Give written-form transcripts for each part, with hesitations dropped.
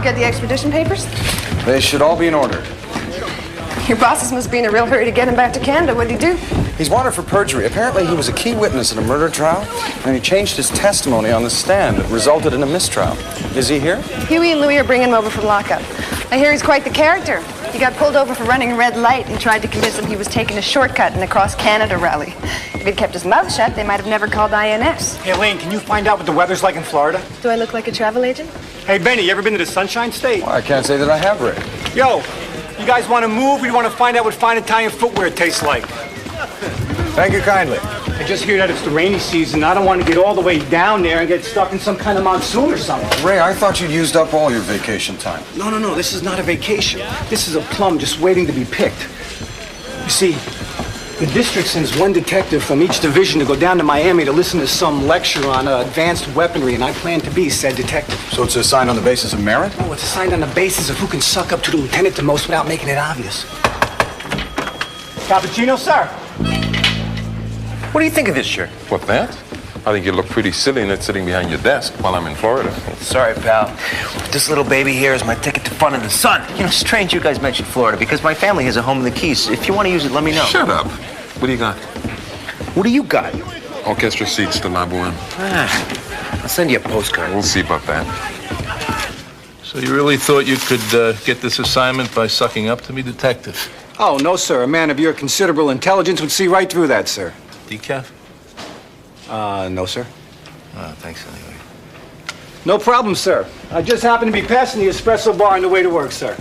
Get the extradition papers? They should all be in order. Your bosses must be in a real hurry to get him back to Canada. What'd he do? He's wanted for perjury. Apparently, he was a key witness in a murder trial, and he changed his testimony on the stand that resulted in a mistrial. Is he here? Huey and Louie are bringing him over from lockup. I hear he's quite the character. He got pulled over for running a red light and tried to convince him he was taking a shortcut in the Cross Canada rally. If he'd kept his mouth shut, they might have never called INS. Hey, Elaine, can you find out what the weather's like in Florida? Do I look like a travel agent? Hey, Benny, you ever been to the Sunshine State? Well, I can't say that I have, Ray. Yo, you guys want to move? We want to find out what fine Italian footwear tastes like. Thank you kindly. I just hear that it's the rainy season. I don't want to get all the way down there and get stuck in some kind of monsoon or something. Ray, I thought you'd used up all your vacation time. No. This is not a vacation. This is a plum just waiting to be picked. You see, the district sends one detective from each division to go down to Miami to listen to some lecture on advanced weaponry, and I plan to be said detective. So it's assigned on the basis of merit? Oh, it's assigned on the basis of who can suck up to the lieutenant the most without making it obvious. Cappuccino, sir. What do you think of this shirt? What, that? I think you look pretty silly in it sitting behind your desk while I'm in Florida. Sorry, pal. This little baby here is my ticket to fun in the sun. You know, strange you guys mentioned Florida because my family has a home in the Keys. If you want to use it, let me know. Shut up. What do you got? What do you got? Orchestra seats to La Boheme. I'll send you a postcard. We'll see about that. So you really thought you could get this assignment by sucking up to me, detective? Oh, no, sir. A man of your considerable intelligence would see right through that, sir. Decaf? No, sir. Thanks anyway. No problem, sir. I just happened to be passing the espresso bar on the way to work, sir.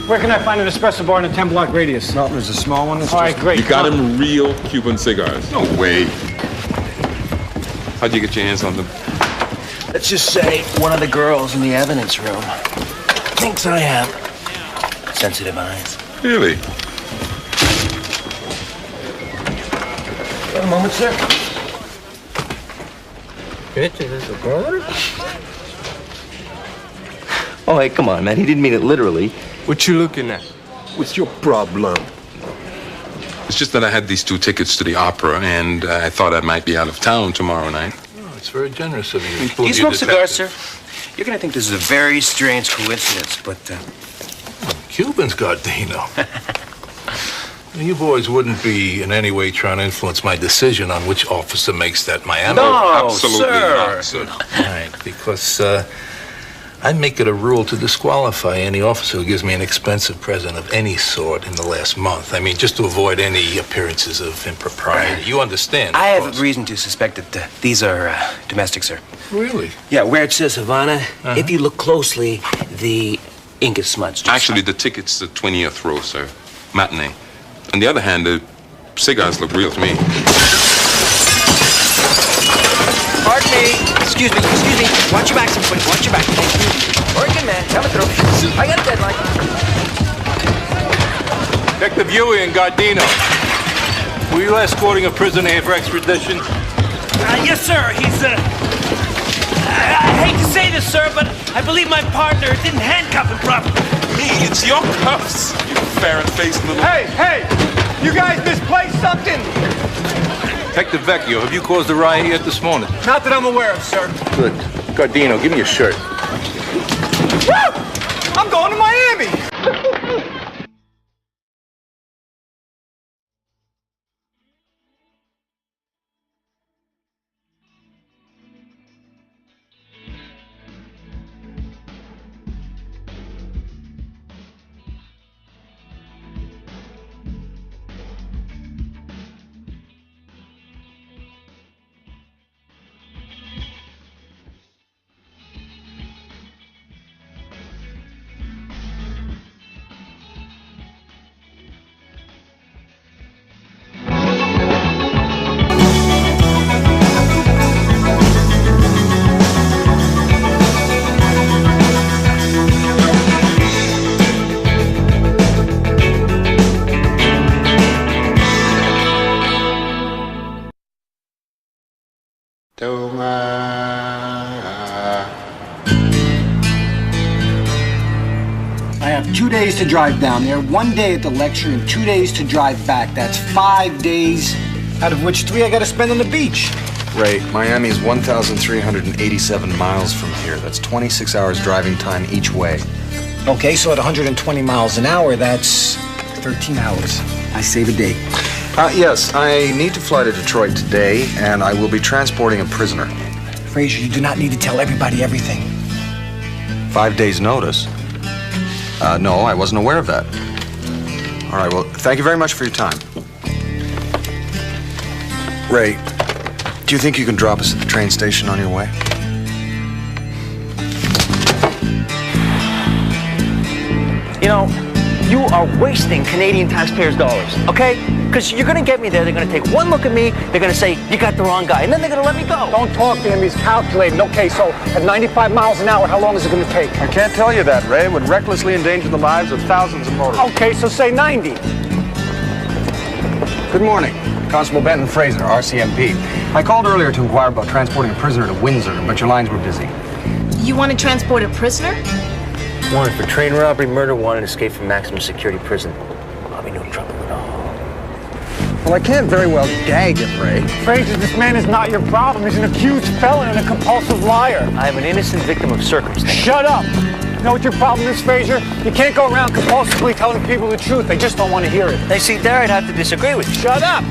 Where can I find an espresso bar in a 10-block radius? No, there's a small one. All right, great. You got him real Cuban cigars? No way. How'd you get your hands on them? Let's just say one of the girls in the evidence room thinks I have sensitive eyes. Really? One moment, sir. Oh, hey, come on, man. He didn't mean it literally. What you looking at? What's your problem? It's just that I had these 2 tickets to the opera, and I thought I might be out of town tomorrow night. Oh, it's very generous of you. Do you smoke cigars, sir? You're going to think this is a very strange coincidence, but... Cubans, Gardino. You boys wouldn't be in any way trying to influence my decision on which officer makes that Miami. No, absolutely sir. not, sir. Right, because I make it a rule to disqualify any officer who gives me an expensive present of any sort in the last month. I mean, just to avoid any appearances of impropriety. You understand? I have reason to suspect that these are domestic, sir. Really? Yeah, where it says Havana, if you look closely, the ink is smudged. Actually, the ticket's the 20th row, sir. Matinee. On the other hand, the cigars look real to me. Pardon me. Excuse me. Watch your back, somebody. Watch your back. Working, man. Coming through. I got a deadline. Detective Huey and Gardino. Were you escorting a prisoner here for extradition? Yes, sir. He's, I hate to say this, sir, but I believe my partner didn't handcuff him properly. Me? It's your cuffs, you ferret-faced little... Hey! You guys misplaced something! Detective Vecchio, have you caused a riot yet this morning? Not that I'm aware of, sir. Good. Gardino, give me your shirt. Woo! I'm going to Miami! I have 2 days to drive down there, 1 day at the lecture, and 2 days to drive back. That's 5 days out of which 3 I gotta spend on the beach. Ray, Miami is 1,387 miles from here. That's 26 hours driving time each way. Okay, so at 120 miles an hour, that's 13 hours. I save a day. Yes, I need to fly to Detroit today, and I will be transporting a prisoner. Frazier, you do not need to tell everybody everything. 5 days' notice? No, I wasn't aware of that. All right, well, thank you very much for your time. Ray, do you think you can drop us at the train station on your way? You know, you are wasting Canadian taxpayers' dollars, okay? Because you're gonna get me there, they're gonna take one look at me, they're gonna say, you got the wrong guy, and then they're gonna let me go. Don't talk to him, he's calculating. Okay, so at 95 miles an hour, how long is it gonna take? I can't tell you that, Ray. It would recklessly endanger the lives of thousands of motorists. Okay, so say 90. Good morning. Constable Benton Fraser, RCMP. I called earlier to inquire about transporting a prisoner to Windsor, but your lines were busy. You want to transport a prisoner? Wanted for train robbery, murder, wanted escape from maximum security prison. I'll be no trouble at all. Well, I can't very well gag him, Ray. Frazier, this man is not your problem. He's an accused felon and a compulsive liar. I am an innocent victim of circumstance. Shut up! You know what your problem is, Frazier? You can't go around compulsively telling people the truth. They just don't want to hear it. Hey, see, there I'd have to disagree with you. Shut up!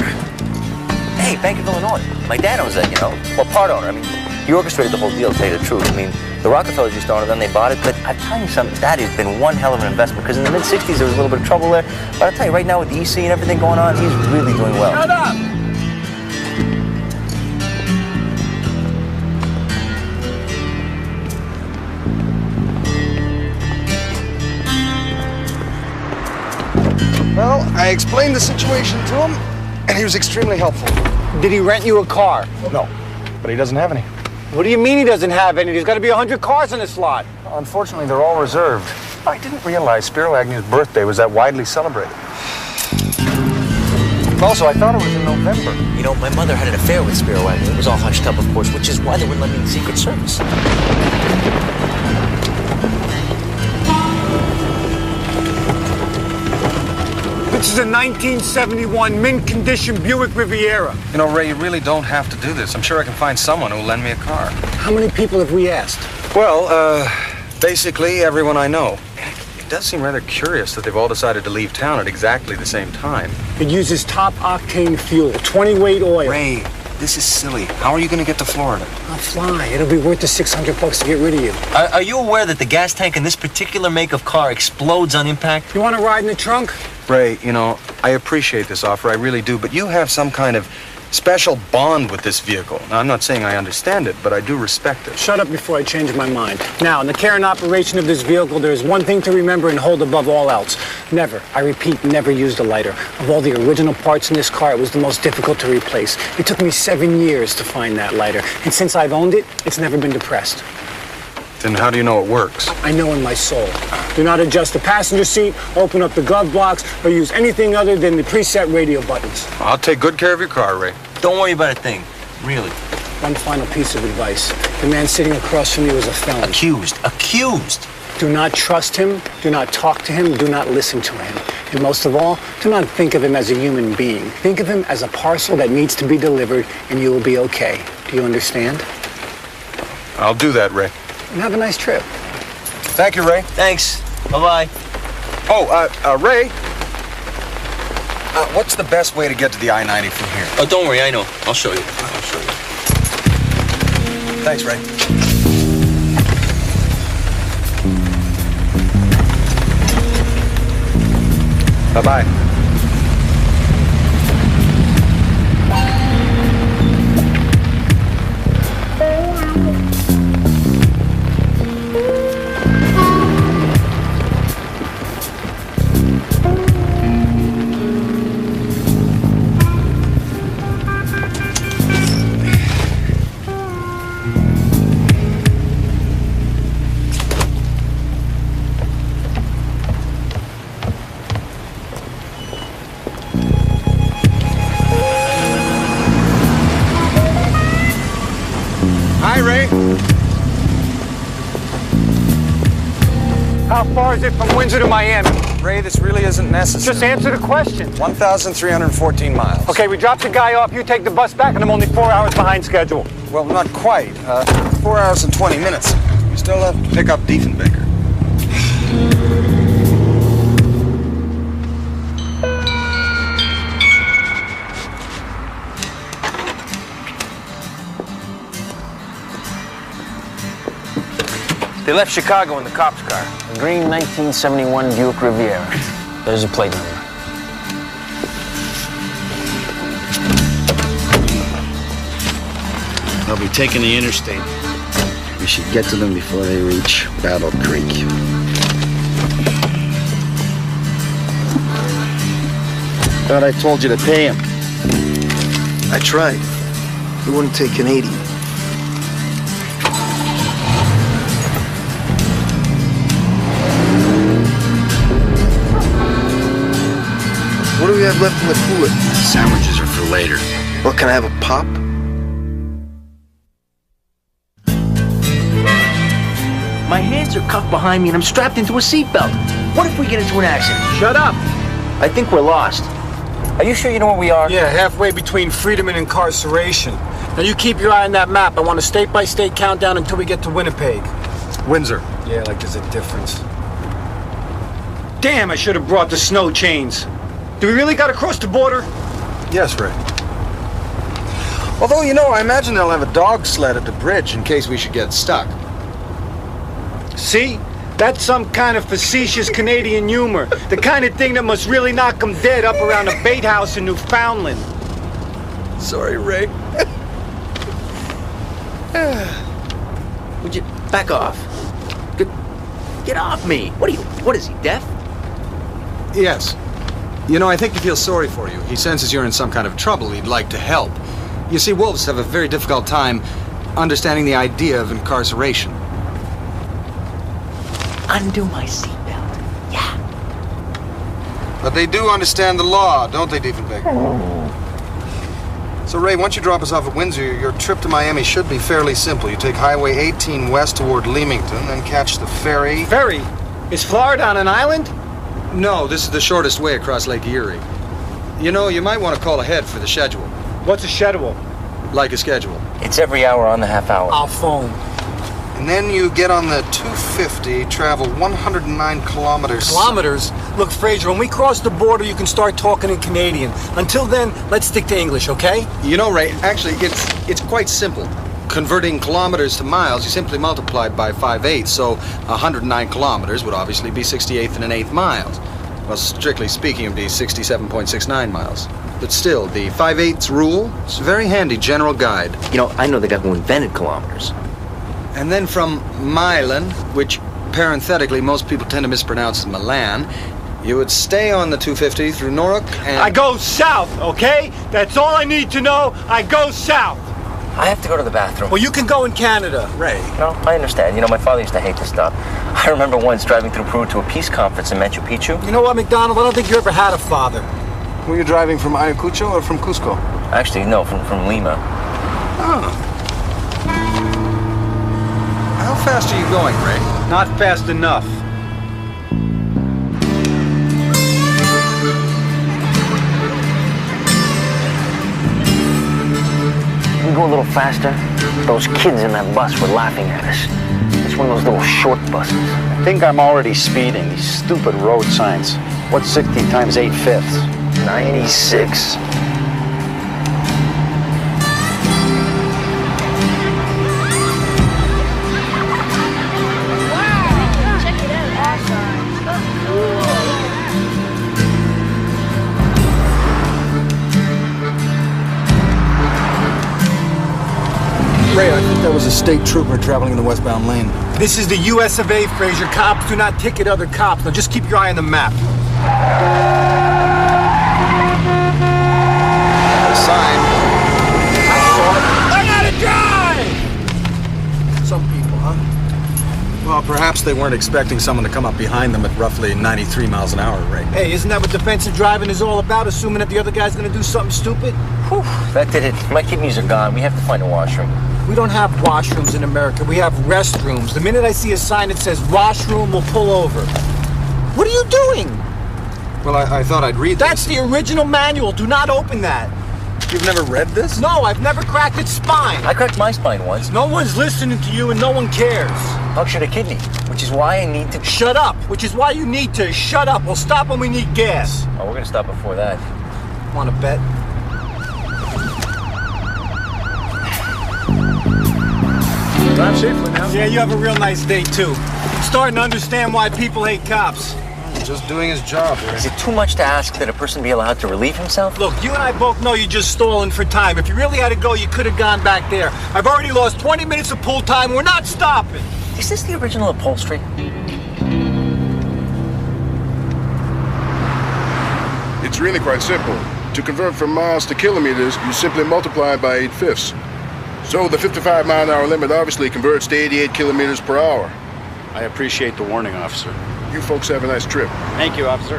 Hey, Bank of Illinois. My dad owns that, you know. Well, part owner. I mean, he orchestrated the whole deal, to tell you the truth. I mean, the Rockefellers used to own it, then they bought it. But I'm telling you something, that has been one hell of an investment. Because in the mid-'60s, there was a little bit of trouble there. But I'll tell you, right now with the EC and everything going on, he's really doing well. Shut up! Well, I explained the situation to him, and he was extremely helpful. Did he rent you a car? No, but he doesn't have any. What do you mean he doesn't have any? There's got to be 100 cars in this lot. Unfortunately, they're all reserved. I didn't realize Spiro Agnew's birthday was that widely celebrated. Also, I thought it was in November. You know, my mother had an affair with Spiro Agnew. It was all hushed up, of course, which is why they wouldn't let me in the Secret Service. This is a 1971 mint-condition Buick Riviera. You know, Ray, you really don't have to do this. I'm sure I can find someone who'll lend me a car. How many people have we asked? Well, basically everyone I know. It does seem rather curious that they've all decided to leave town at exactly the same time. It uses top-octane fuel, 20-weight oil. Ray, this is silly. How are you going to get to Florida? I'll fly. It'll be worth the $600 to get rid of you. Are you aware that the gas tank in this particular make of car explodes on impact? You want to ride in the trunk? Ray, you know, I appreciate this offer, I really do, but you have some kind of special bond with this vehicle. Now, I'm not saying I understand it, but I do respect it. Shut up before I change my mind. Now, in the care and operation of this vehicle, there is one thing to remember and hold above all else. Never, I repeat, never used a lighter. Of all the original parts in this car, it was the most difficult to replace. It took me 7 years to find that lighter, and since I've owned it, it's never been depressed. Then how do you know it works? I know in my soul. Do not adjust the passenger seat, open up the glove box, or use anything other than the preset radio buttons. I'll take good care of your car, Ray. Don't worry about a thing. Really. One final piece of advice. The man sitting across from you is a felon. Accused. Accused. Do not trust him, do not talk to him, do not listen to him. And most of all, do not think of him as a human being. Think of him as a parcel that needs to be delivered, and you will be okay. Do you understand? I'll do that, Ray. And have a nice trip. Thank you, Ray. Thanks. Bye-bye. Oh, Ray. What's the best way to get to the I-90 from here? Oh, don't worry, I know. I'll show you. Thanks, Ray. Bye-bye. How How far is it from Windsor to Miami? Ray, this really isn't necessary. Just answer the question. 1,314 miles. Okay, we drop the guy off, you take the bus back, and I'm only 4 hours behind schedule. Well, not quite. 4 hours and 20 minutes. You still have to pick up Diefenbaker. They left Chicago in the cop's car. A green 1971 Buick Riviera. There's a plate number. They'll be taking the interstate. We should get to them before they reach Battle Creek. Thought I told you to pay him. I tried. He wouldn't take Canadian. What do we have left in the cooler? Sandwiches are for later. Well, can I have a pop? My hands are cuffed behind me and I'm strapped into a seatbelt. What if we get into an accident? Shut up. I think we're lost. Are you sure you know where we are? Yeah, halfway between freedom and incarceration. Now you keep your eye on that map. I want a state-by-state countdown until we get to Winnipeg. Windsor. Yeah, like there's a difference. Damn, I should have brought the snow chains. Do we really gotta cross the border? Yes, Ray. Although, you know, I imagine they'll have a dog sled at the bridge in case we should get stuck. See? That's some kind of facetious Canadian humor. The kind of thing that must really knock them dead up around a bait house in Newfoundland. Sorry, Ray. Would you back off? Get off me. What is he, deaf? Yes. You know, I think he feels sorry for you. He senses you're in some kind of trouble. He'd like to help. You see, wolves have a very difficult time understanding the idea of incarceration. Undo my seatbelt. Yeah. But they do understand the law, don't they, Diefenbaker? So, Ray, once you drop us off at Windsor, your trip to Miami should be fairly simple. You take Highway 18 west toward Leamington, then catch the ferry. Ferry? Is Florida on an island? No, this is the shortest way across Lake Erie. You know, you might want to call ahead for the schedule. What's a schedule? Like a schedule. It's every hour on the half hour. I'll phone. And then you get on the 250, travel 109 kilometers. Kilometers? Look, Fraser, when we cross the border, you can start talking in Canadian. Until then, let's stick to English, okay? You know, Ray, actually, it's quite simple. Converting kilometers to miles, you simply multiply by 5/8, so 109 kilometers would obviously be 68th and an eighth miles. Well, strictly speaking, it would be 67.69 miles. But still, the 5/8 rule is a very handy general guide. You know, I know the guy who invented kilometers. And then from Milan, which parenthetically most people tend to mispronounce as Milan, you would stay on the 250 through Norwalk and... I go south, okay? That's all I need to know. I go south. I have to go to the bathroom. Well, you can go in Canada. Ray. No, I understand. You know, my father used to hate this stuff. I remember once driving through Peru to a peace conference in Machu Picchu. You know what, McDonald? I don't think you ever had a father. Were you driving from Ayacucho or from Cusco? Actually, no, from Lima. Oh. How fast are you going, Ray? Not fast enough. Can we go a little faster? Those kids in that bus were laughing at us. It's one of those little short buses. I think I'm already speeding. These stupid road signs. What's 60 times 8/5? 96. Ray, I think that was a state trooper traveling in the westbound lane. This is the US of A, Fraser. Cops do not ticket other cops. Now just keep your eye on the map. A sign. I gotta drive! Some people, huh? Well, perhaps they weren't expecting someone to come up behind them at roughly 93 miles an hour, Ray. Hey, isn't that what defensive driving is all about? Assuming that the other guy's gonna do something stupid? Whew, that did it. My kidneys are gone. We have to find a washroom. We don't have washrooms in America. We have restrooms. The minute I see a sign that says washroom, we'll pull over. What are you doing? Well, I thought I'd read That's the original manual. Do not open that. You've never read this? No, I've never cracked its spine. I cracked my spine once. No one's listening to you and no one cares. Punctured a kidney, which is why I need to... Shut up, which is why you need to shut up. We'll stop when we need gas. Oh, we're gonna stop before that. Want to bet? Drive safely now. Yeah, you have a real nice day, too. I'm starting to understand why people hate cops. Just doing his job, Ray. Is it too much to ask that a person be allowed to relieve himself? Look, you and I both know you're just stalling for time. If you really had to go, you could have gone back there. I've already lost 20 minutes of pool time. We're not stopping. Is this the original upholstery? It's really quite simple. To convert from miles to kilometers, you simply multiply it by 8/5. So the 55-mile-an-hour limit obviously converts to 88 kilometers per hour. I appreciate the warning, officer. You folks have a nice trip. Thank you, officer.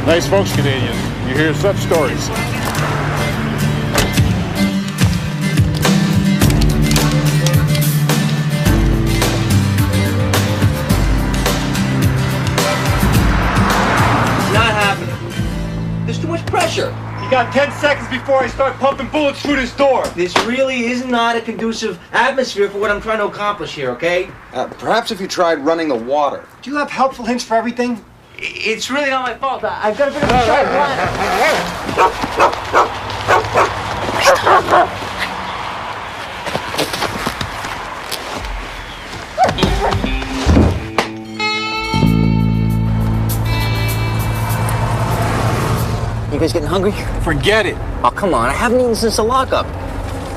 Nice folks, Canadians. You hear such stories. Not happening. There's too much pressure. You got 10 seconds before I start pumping bullets through this door. This really is not a conducive atmosphere for what I'm trying to accomplish here, okay? Perhaps if you tried running the water. Do you have helpful hints for everything? It's really not my fault. I've got a bit of a sharp line. You guys getting hungry? Forget it. Oh, come on. I haven't eaten since the lockup.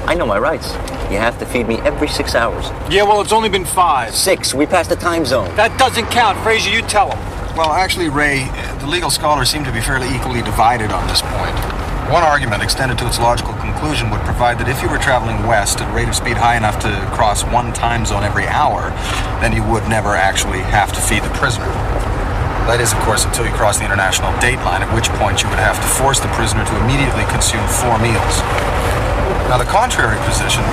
I know my rights. You have to feed me every 6 hours. Yeah, well, it's only been 5. 6. We passed the time zone. That doesn't count. Frazier, you tell him. Well, actually, Ray, the legal scholars seem to be fairly equally divided on this point. One argument, extended to its logical conclusion, would provide that if you were traveling west at a rate of speed high enough to cross one time zone every hour, then you would never actually have to feed the prisoner. That is, of course, until you cross the international date line, at which point you would have to force the prisoner to immediately consume 4 meals. Now, the contrary position...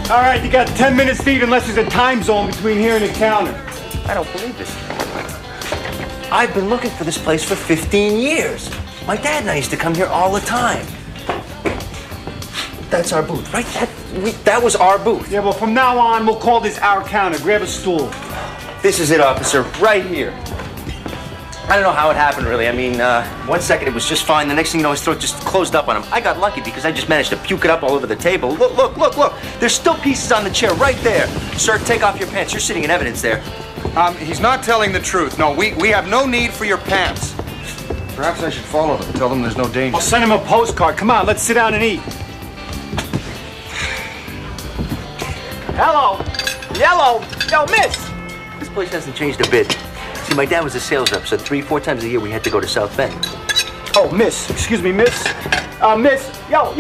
All right, you got 10 minutes to eat unless there's a time zone between here and the counter. I don't believe this. I've been looking for this place for 15 years. My dad and I used to come here all the time. That's our booth, right? That was our booth. Yeah, well, from now on, we'll call this our counter. Grab a stool. This is it, officer, right here. I don't know how it happened, really. I mean, 1 second it was just fine. The next thing you know, his throat just closed up on him. I got lucky because I just managed to puke it up all over the table. Look, look, look, look. There's still pieces on the chair right there. Sir, take off your pants. You're sitting in evidence there. He's not telling the truth. No, we have no need for your pants. Perhaps I should follow them. Tell them there's no danger. I'll send him a postcard. Come on, let's sit down and eat. Hello. Yellow. Yo, miss. This place hasn't changed a bit. See, my dad was a sales rep, so 3-4 times a year we had to go to South Bend. Oh, miss. Excuse me, miss. Miss. Yo.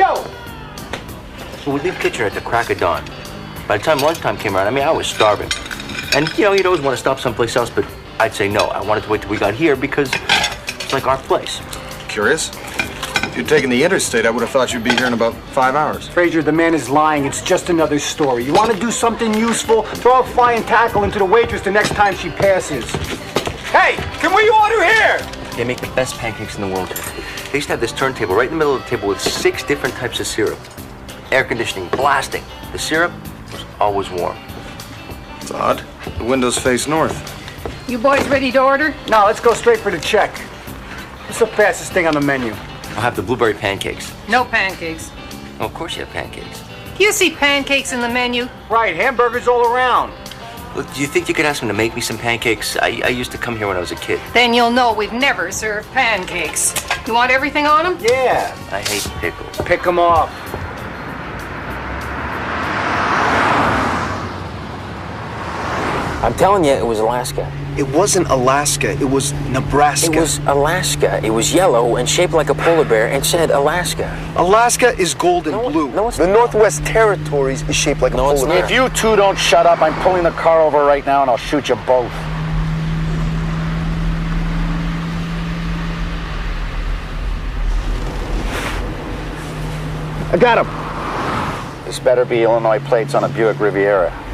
So we'd leave Kitchener at the crack of dawn. By the time lunchtime came around, I mean, I was starving. And, you know, you'd always want to stop someplace else, but I'd say no. I wanted to wait till we got here because it's like our place. Curious? If you'd taken the interstate, I would have thought you'd be here in about 5 hours. Frazier, the man is lying. It's just another story. You want to do something useful? Throw a flying tackle into the waitress the next time she passes. Hey, can we order here? They make the best pancakes in the world. They used to have this turntable right in the middle of the table with 6 different types of syrup. Air conditioning, blasting. The syrup was always warm. It's odd. The windows face north. You boys ready to order? No, let's go straight for the check. What's the fastest thing on the menu? I'll have the blueberry pancakes. No pancakes. Oh, of course you have pancakes. You see pancakes in the menu? Right, hamburgers all around. Look, do you think you could ask him to make me some pancakes? I used to come here when I was a kid. Then you'll know we've never served pancakes. You want everything on them? Yeah. I hate pickles. Pick them off. I'm telling you, it was Alaska. It wasn't Alaska. It was Nebraska. It was Alaska. It was yellow and shaped like a polar bear and said Alaska. Alaska is gold and blue. No, it's the not. Northwest Territories is shaped like a No, it's polar bear. not. If you two don't shut up, I'm pulling the car over right now and I'll shoot you both. I got him. This better be Illinois plates on a Buick Riviera.